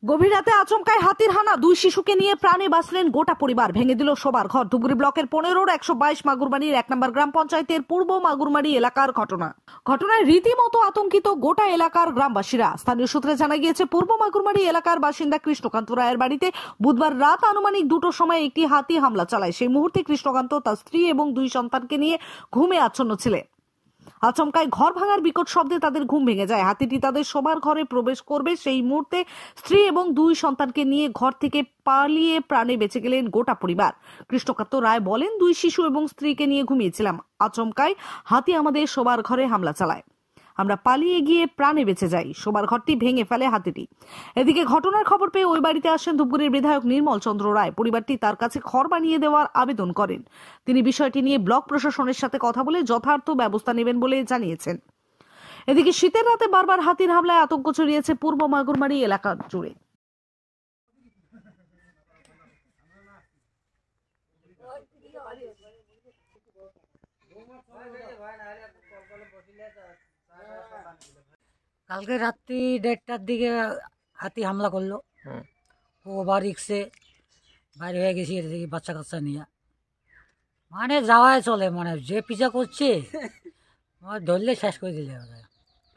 গভীর রাতে আচমকায় হাতির হানা, দুই শিশুকে নিয়ে প্রাণে বাঁচলেন গোটা পরিবার, ভেঙে দিল সবার ঘর। ধুপগুড়ি ব্লকের 15-122 মাগুরবাড়ির 1 নম্বর গ্রাম পঞ্চায়েতের পূর্ব মাগুরবাড়ি এলাকার ঘটনায় রীতিমতো আতঙ্কিত গোটা এলাকার গ্রামবাসীরা। স্থানীয় সূত্রে জানা গিয়েছে, পূর্ব মাগুরবাড়ি এলাকার বাসিন্দা কৃষ্ণকান্ত রায়ের বাড়িতে বুধবার রাত আনুমানিক 2টোর সময় একটি হাতি হামলা চালায়। সেই মুহূর্তে কৃষ্ণকান্ত তার স্ত্রী এবং 2 সন্তানকে নিয়ে ঘুমে আচ্ছন্ন ছিলেন। আচমকায় ঘর ভাঙার বিকট শব্দে তাদের ঘুম ভেঙে যায়। হাতিটি তাদের শোবার ঘরে প্রবেশ করবে, সেই মুহূর্তে স্ত্রী এবং 2 সন্তানকে নিয়ে ঘর থেকে পালিয়ে প্রাণে বেঁচে গেলেন গোটা পরিবার। কৃষ্ণকান্ত রায় বলেন, 2 শিশু এবং স্ত্রীকে নিয়ে ঘুমিয়েছিলাম, আচমকায় হাতি আমাদের শোবার ঘরে হামলা চালায়, আমরা পালিয়ে গিয়ে প্রাণে বেঁচে যাই। শোবার ঘরটি ভেঙে ফেলে হাতিটি। এদিকে ঘটনার খবর পেয়ে ওই বাড়িতে আসেন ধূপগুড়ির বিধায়ক নির্মল চন্দ্র রায়। পরিবারটি তার কাছে ঘর বানিয়ে দেওয়ার আবেদন করেন। তিনি বিষয়টি নিয়ে ব্লক প্রশাসনের সাথে কথা বলে যথার্থ ব্যবস্থা নেবেন বলে জানিয়েছেন। এদিকে শীতের রাতে বারবার হাতির হামলায় আতঙ্ক ছড়িয়েছে পূর্ব মাগুরবাড়ি এলাকা জুড়ে। কালকে রাত্রি 1:30টার দিকে হাতি হামলা করলো। ওভার রিক্সে বাইরে হয়ে গেছি এটা থেকে বাচ্চা কাচ্চা নিয়ে, মানে যাওয়াই চলে, মানে যে পিছা করছে ধরলে শেষ করে দিলে।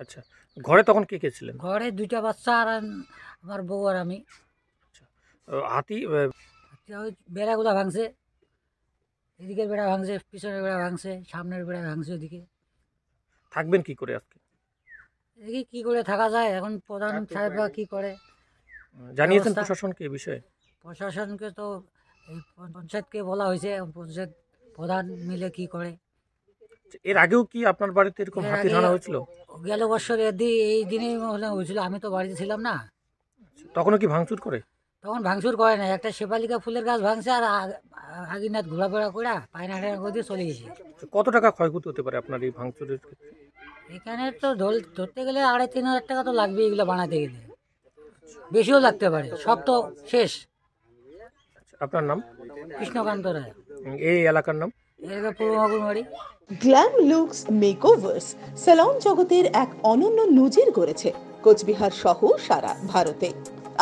আচ্ছা, ঘরে তখন কে কে ছিলেন? ঘরে 2টা বাচ্চা আর আমার বউ আর আমি। হাতি ওই বেড়াগুলো ভাঙছে, এদিকের বেড়া ভাঙছে, পিছনের বেড়া ভাঙছে, সামনের বেড়া ভাঙছে। ওদিকে থাকবেন কি করে আজকে? এদিকে কি করে থাকা যায় এখন, প্রধান সাহেবরা কি করে জানিয়েছেন প্রশাসনকে এই বিষয়ে? প্রশাসনকে তো এই পঞ্চায়েতকে বলা হয়েছে, পঞ্চায়েত প্রধান মিলে কি করে। এর আগেও কি আপনার বাড়িতে এরকম হাতির হানা হয়েছিল? গেল বছর এই দিনেই হয়েছিল, আমি তো বাড়িতে ছিলাম না। তখনও কি ভাঙচুর করে? তখন ভাঙচুর করে না, একটা শেফালিকা ফুলের গাছ ভাঙছে আর আগিনাথ ঘোরাফেরা করে পায়না করে দিয়ে চলে গেছে। কত টাকা ক্ষয়ক্ষতি হতে পারে আপনার এই ভাঙচুরের ক্ষেত্রে? এখানে তো ধরতে গেলে 2,500-3,000 টাকা তো লাগবে এগুলো বানাতে গেলে, বেশিও লাগতে পারে, সব তো শেষ। আপনার নাম? কৃষ্ণকান্ত রায়। এই এলাকার নাম? পূর্ব মাগুরবাড়ি। গ্ল্যাম লুকস মেকওভার্স সেলন জগতের এক অনন্য নজির গড়েছে কোচবিহার সহ সারা ভারতে।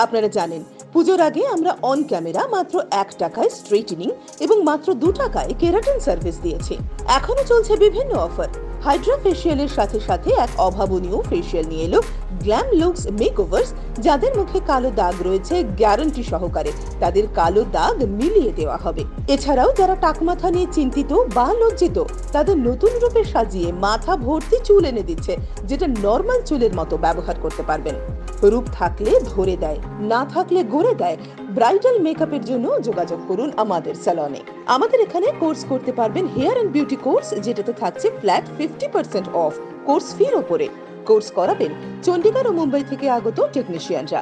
আপনারা জানেন, পুজোর আগে আমরা অন ক্যামেরা মাত্র 1 টাকায় স্ট্রেটনিং এবং মাত্র 2 টাকায় কেরাটিন সার্ভিস দিয়েছি। এখনো চলছে বিভিন্ন অফার। হাইড্রা ফেসিয়ালের সাথে সাথে এক অভাবনীয় ফেসিয়াল নিয়ে এলো গ্ল্যাম লুকস মেকওভার্স। যাদের মুখে কালো দাগ রয়েছে, গ্যারান্টি সহকারে তাদের কালো দাগ মিলিয়ে দেওয়া হবে। এছাড়াও যারা টাকমাথা নিয়ে চিন্তিত বা লজ্জিত, তাদের নতুন রূপে সাজিয়ে মাথা ভর্তি চুল এনে দিচ্ছে, যেটা নর্মাল চুলের মতো ব্যবহার করতে পারবেন। রূপ থাকলে ধরে দেয়, না থাকলে গড়ে দেয়। ব্রাইডাল মেকআপের জন্য যোগাযোগ করুন আমাদের স্যালনে। আমাদের এখানে কোর্স করতে পারবেন হেয়ার এন্ড বিউটি কোর্স, যেটাতে থাকছে ফ্ল্যাট 50% অফ কোর্স ফির ওপরে। কোর্স করাবেন চণ্ডীগড় ও মুম্বাই থেকে আগত টেকনিশিয়ানরা।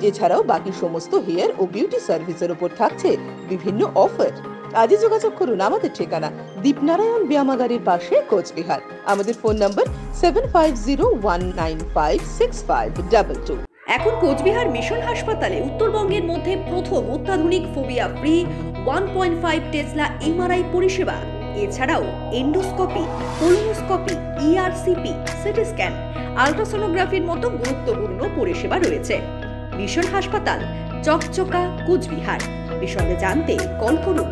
এছাড়াও বাকি সমস্ত হেয়ার ও বিউটি সার্ভিসের উপর থাকছে বিভিন্ন অফার। আজই যোগাযোগ করুন আমাদের ঠিকানা দীপনারায়ণ ব্যায়ামাগারের পাশে, কোচবিহার। আমাদের ফোন নম্বর 7501956522। এখন কোচবিহার মিশন হাসপাতালে উত্তরবঙ্গের মধ্যে প্রথম অত্যাধুনিক ফোবিয়া ফ্রি 1.5 টেসলা এমআরআই পরিষেবা। এছাড়াও endoscopy, colonoscopy, ERCP, CT scan, আল্ট্রাসোনোগ্রাফির মতো গুরুত্বপূর্ণ পরিষেবা রয়েছে। মিশন হাসপাতাল, চকচকা, কোচবিহার। বিশদে জানতে কল করুন